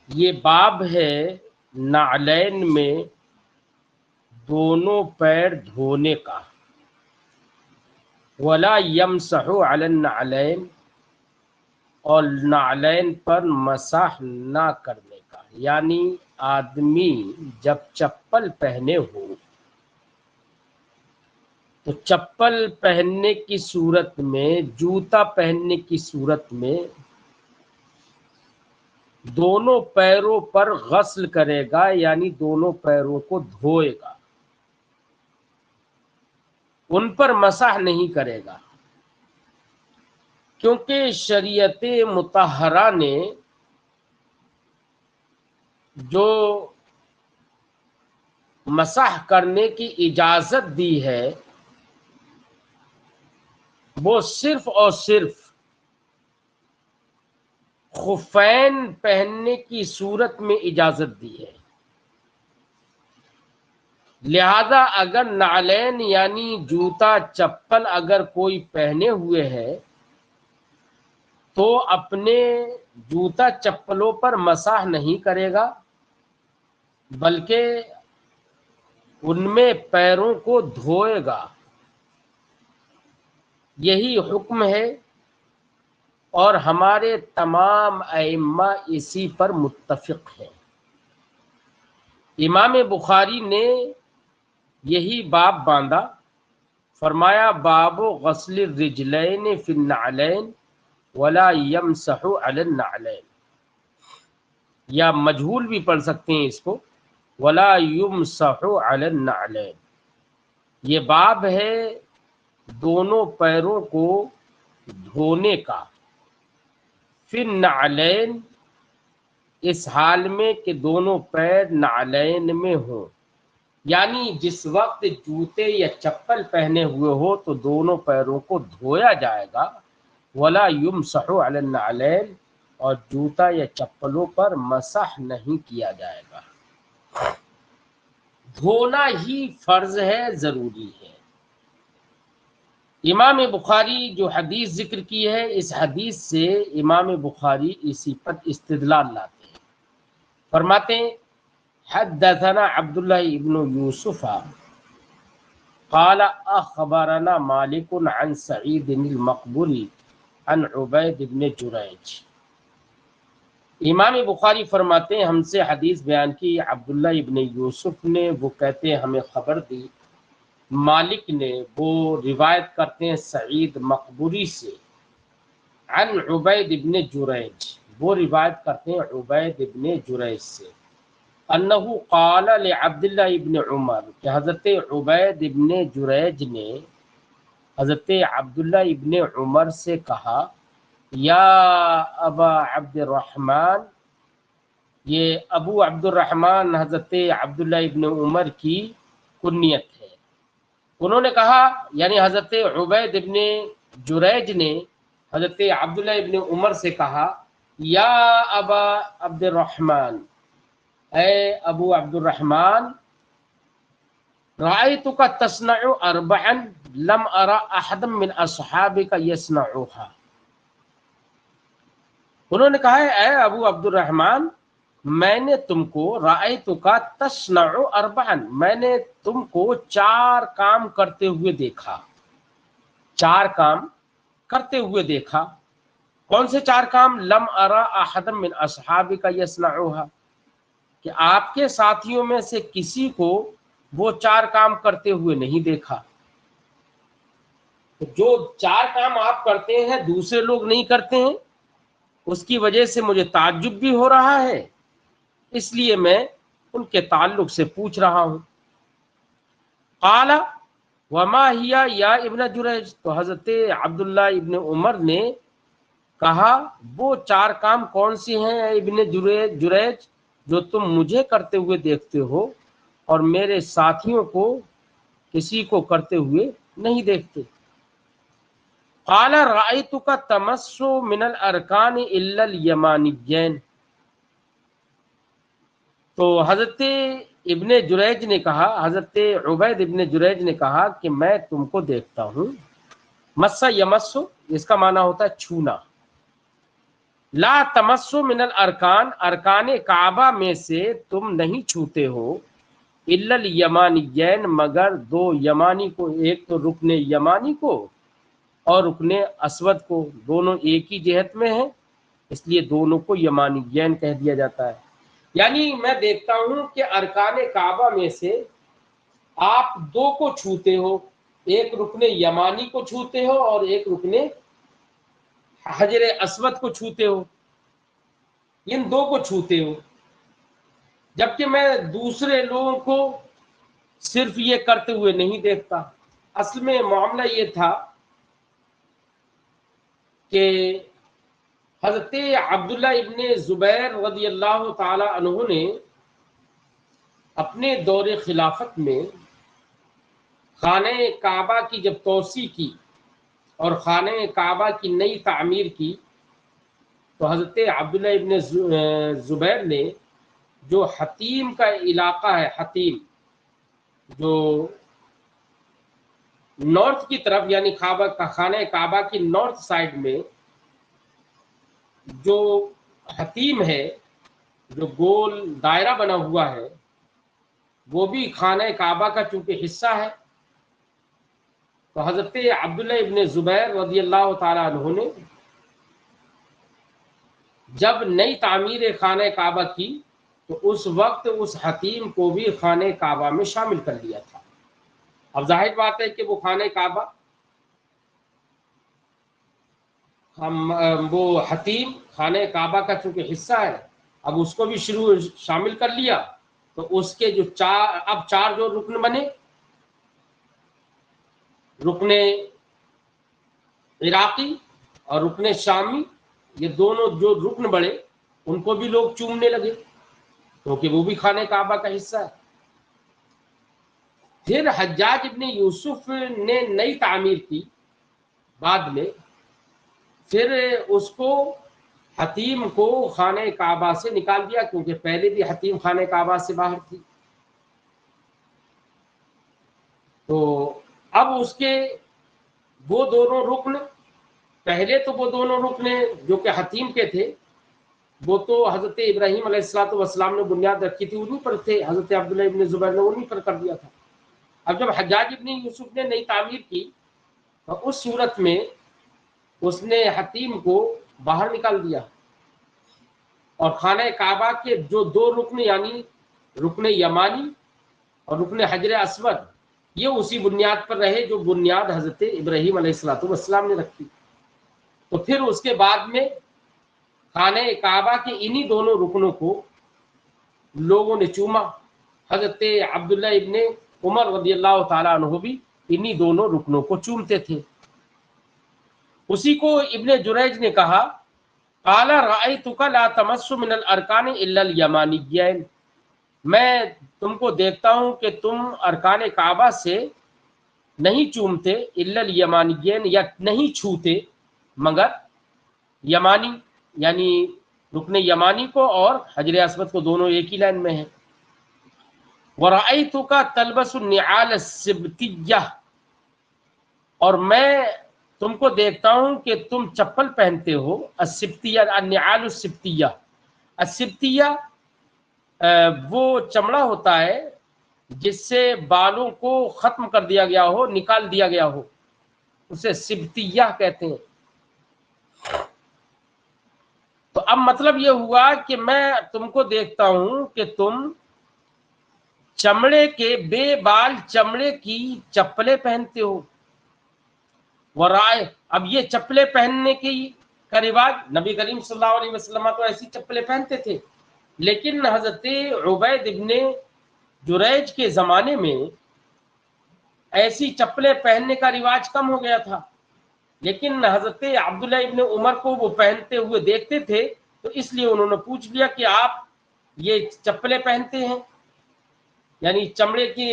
یہ باب ہے نعلین میں دونوں پیر دھونے کا۔ ولا یمسح علی النعلین، اور نعلین پر مسح نہ کرنے کا، یعنی آدمی جب چپل پہنے ہو تو چپل پہننے کی صورت میں، جوتا پہننے کی صورت میں دونوں پیروں پر غسل کرے گا، یعنی دونوں پیروں کو دھوئے گا، ان پر مسح نہیں کرے گا، کیونکہ شریعت مطہرہ نے جو مسح کرنے کی اجازت دی ہے وہ صرف اور صرف خفین پہننے کی صورت میں اجازت دی ہے۔ لہذا اگر نعلین یعنی جوتا چپل اگر کوئی پہنے ہوئے ہے تو اپنے جوتا چپلوں پر مسح نہیں کرے گا، بلکہ ان میں پیروں کو دھوئے گا۔ یہی حکم ہے اور ہمارے تمام ائمہ اسی پر متفق ہیں۔ امام بخاری نے یہی باب باندھا، فرمایا باب غسل الرجلین فی النعلین ولا یمسح علی النعلین، یا مجہول بھی پڑھ سکتے ہیں اس کو، ولا یمسح علی النعلین۔ یہ باب ہے دونوں پیروں کو دھونے کا، فی النعلین، اس حال میں کہ دونوں پیر نعلین میں ہوں، یعنی جس وقت جوتے یا چپل پہنے ہوئے ہو تو دونوں پیروں کو دھویا جائے گا، ولا یمسح علی النعلین، اور جوتا یا چپلوں پر مسح نہیں کیا جائے گا۔ دھونا ہی فرض ہے، ضروری ہے۔ امام بخاری جو حدیث ذکر کی ہے، اس حدیث سے امام بخاری اسی پر استدلال لاتے ہیں، فرماتے ہیں حدثنا عبداللہ ابن یوسف قال اخبرنا مالک عن سعید المقبوری عن عبید بن جریج۔ امام بخاری فرماتے ہیں ہم سے حدیث بیان کی عبداللہ ابن یوسف نے، وہ کہتے ہیں ہمیں خبر دی، مالک نے، وہ روایت کرتے ہیں سعید مقبوری سے، عن عبید ابن جریج، وہ روایت کرتے ہیں عبید ابن جریج سے، انہو قال لعبداللہ ابن عمر، کہ حضرت عبید ابن جریج نے حضرت عبداللہ ابن عمر سے کہا، یا ابا عبد الرحمن، یہ ابو عبد الرحمن حضرت عبداللہ ابن عمر کی کنیت ہے۔ انہوں نے کہا، یعنی حضرت عبید ابن جریج نے حضرت عبداللہ ابن عمر سے کہا، یا ابا عبد الرحمن، اے ابو عبد الرحمن، رأیتک تصنع اربعا لم ارى احدا من اصحابک یصنعها۔ انہوں نے کہا، اے ابو عبد الرحمن، میں نے تم کو رأیتک تصنع اربعا، میں نے تم کو 4 کام کرتے ہوئے دیکھا، 4 کام کرتے ہوئے دیکھا۔ کون سے 4 کام؟ لم ارى احدا من اصحابک یصنعها، کہ آپ کے ساتھیوں میں سے کسی کو وہ 4 کام کرتے ہوئے نہیں دیکھا۔ جو 4 کام آپ کرتے ہیں دوسرے لوگ نہیں کرتے ہیں، اس کی وجہ سے مجھے تعجب بھی ہو رہا ہے، اس لیے میں ان کے تعلق سے پوچھ رہا ہوں۔ قال وما ہی یا ابن جریج، تو حضرت عبداللہ ابن عمر نے کہا، وہ 4 کام کون سے ہیں اے ابن جریج جو تم مجھے کرتے ہوئے دیکھتے ہو اور میرے ساتھیوں کو کسی کو کرتے ہوئے نہیں دیکھتے؟ قال رأیتک تمس من الارکان الا الیمانیین، تو حضرت ابن جریج نے کہا، حضرت عبید ابن جریج نے کہا کہ میں تم کو دیکھتا ہوں، مسا یمسو، اس کا معنی ہوتا ہے چھونا، لا تمسو من الارکان، ارکان کعبہ میں سے تم نہیں چھوتے ہو، الا الیمانیین مگر دو یمانی کو، ایک تو رکن یمانی کو اور رکن اسود کو، دونوں ایک ہی جہت میں ہیں، اس لیے دونوں کو یمانیین کہہ دیا جاتا ہے۔ یعنی میں دیکھتا ہوں کہ ارکان کعبہ میں سے آپ دو کو چھوتے ہو، ایک رکن یمانی کو چھوتے ہو اور ایک رکن حجر اسود کو چھوتے ہو، ان دو کو چھوتے ہو، جبکہ میں دوسرے لوگوں کو صرف یہ کرتے ہوئے نہیں دیکھتا۔ اصل میں معاملہ یہ تھا کہ حضرت عبداللہ ابن زبیر رضی اللہ تعالی عنہ نے اپنے دور خلافت میں خانہ کعبہ کی جب توسیع کی اور خانہ کعبہ کی نئی تعمیر کی، تو حضرت عبداللہ ابن زبیر نے جو حتیم کا علاقہ ہے، حتیم جو نارتھ کی طرف، یعنی خانہ کعبہ کی نارتھ سائڈ میں جو حتیم ہے، جو گول دائرہ بنا ہوا ہے، وہ بھی خانہ کعبہ کا چونکہ حصہ ہے، تو حضرت عبداللہ ابن زبیر رضی اللہ تعالی عنہ نے جب نئی تعمیر خانہ کعبہ کی تو اس وقت اس حتیم کو بھی خانہ کعبہ میں شامل کر لیا تھا۔ اب ظاہر بات ہے کہ وہ خانہ کعبہ، وہ حتیم خانہ کعبہ کا چونکہ حصہ ہے، اب اس کو بھی شامل کر لیا، تو اس کے جو چار جو رکن بنے، رکن عراقی اور رکن شامی، یہ دونوں جو رکن بڑے، ان کو بھی لوگ چومنے لگے کیونکہ وہ بھی خانہ کعبہ کا حصہ ہے۔ پھر حجاج ابن یوسف نے نئی تعمیر کی بعد میں، پھر اس کو حتیم کو خانہ کعبہ سے نکال دیا، کیونکہ پہلے بھی حتیم خانہ کعبہ سے باہر تھی، تو اب اس کے وہ دونوں رکن، پہلے تو وہ دونوں رکن جو کہ حتیم کے تھے، وہ تو حضرت ابراہیم علیہ السلام نے بنیاد رکھی تھی، انہیں پر تھے، حضرت عبداللہ ابن زبیر نے انہیں پر کر دیا تھا۔ اب جب حجاج ابن یوسف نے نئی تعمیر کی تو اس صورت میں اس نے حتیم کو باہر نکال دیا، اور خانہ کعبہ کے جو دو رکن، یعنی رکن یمانی اور رکن حجر اسود، یہ اسی بنیاد پر رہے جو بنیاد حضرت ابراہیم علیہ السلام نے رکھی۔ تو پھر اس کے بعد میں خانہ کعبہ کے انہی دونوں رکنوں کو لوگوں نے چوما، حضرت عبداللہ ابن عمر رضی اللہ تعالیٰ عنہ بھی انہی دونوں رکنوں کو چومتے تھے۔ اسی کو ابن جریج نے کہا، قال رأیتک لا تمس من الارکان الا الیمانیین، میں تم کو دیکھتا ہوں کہ تم ارکان کعبہ سے نہیں چومتے، الا الیمانیین، یا نہیں چھوتے مگر یمانی، یعنی رکن یمانی کو اور حجر اسود کو، دونوں ایک ہی لائن میں ہیں۔ وَرَأَيْتُكَ تَلْبَسُ النِّعَالَ السِّبْتِيَّةَ، اور میں تم کو دیکھتا ہوں کہ تم چپل پہنتے ہو، السبتیہ، النعال السبتیہ، السبتیہ وہ چمڑا ہوتا ہے جس سے بالوں کو ختم کر دیا گیا ہو، نکال دیا گیا ہو، اسے سبتیہ کہتے ہیں۔ تو اب مطلب یہ ہوا کہ میں تم کو دیکھتا ہوں کہ تم چمڑے کے، بے بال چمڑے کی چپلیں پہنتے ہو۔ ورائے، اب یہ چپلیں پہننے کا رواج، نبی کریم صلی اللہ علیہ وسلم تو ایسی چپلیں پہنتے تھے، لیکن حضرت عبید ابن جریج کے زمانے میں ایسی چپلیں پہننے کا رواج کم ہو گیا تھا، لیکن حضرت عبداللہ ابن عمر کو وہ پہنتے ہوئے دیکھتے تھے، تو اس لیے انہوں نے پوچھ لیا کہ آپ یہ چپلیں پہنتے ہیں، یعنی چمڑے کی،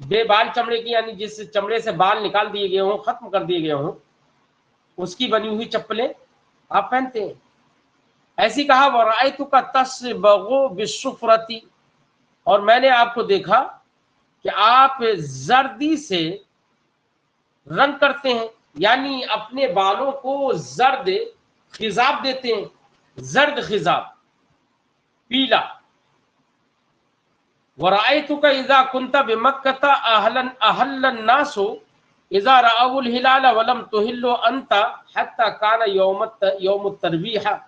بے بال چمڑے کی، یعنی جس چمڑے سے بال نکال دیے گئے ہوں، ختم کر دیے گئے ہوں، اس کی بنی ہوئی چپلیں آپ پہنتے ہیں۔ ایسی کہا، وَرَأَيْتُكَ تَصْبَغُ بِالصُّفْرَةِ، اور میں نے آپ کو دیکھا کہ آپ زردی سے رنگ کرتے ہیں، یعنی اپنے بالوں کو زرد خضاب دیتے ہیں، زرد خضاب، پیلا. ورأيتك إذا كنت بمكة أهل الناس إذا رأوا الهلال ولم تهل أنت حتى كان يوم الترويح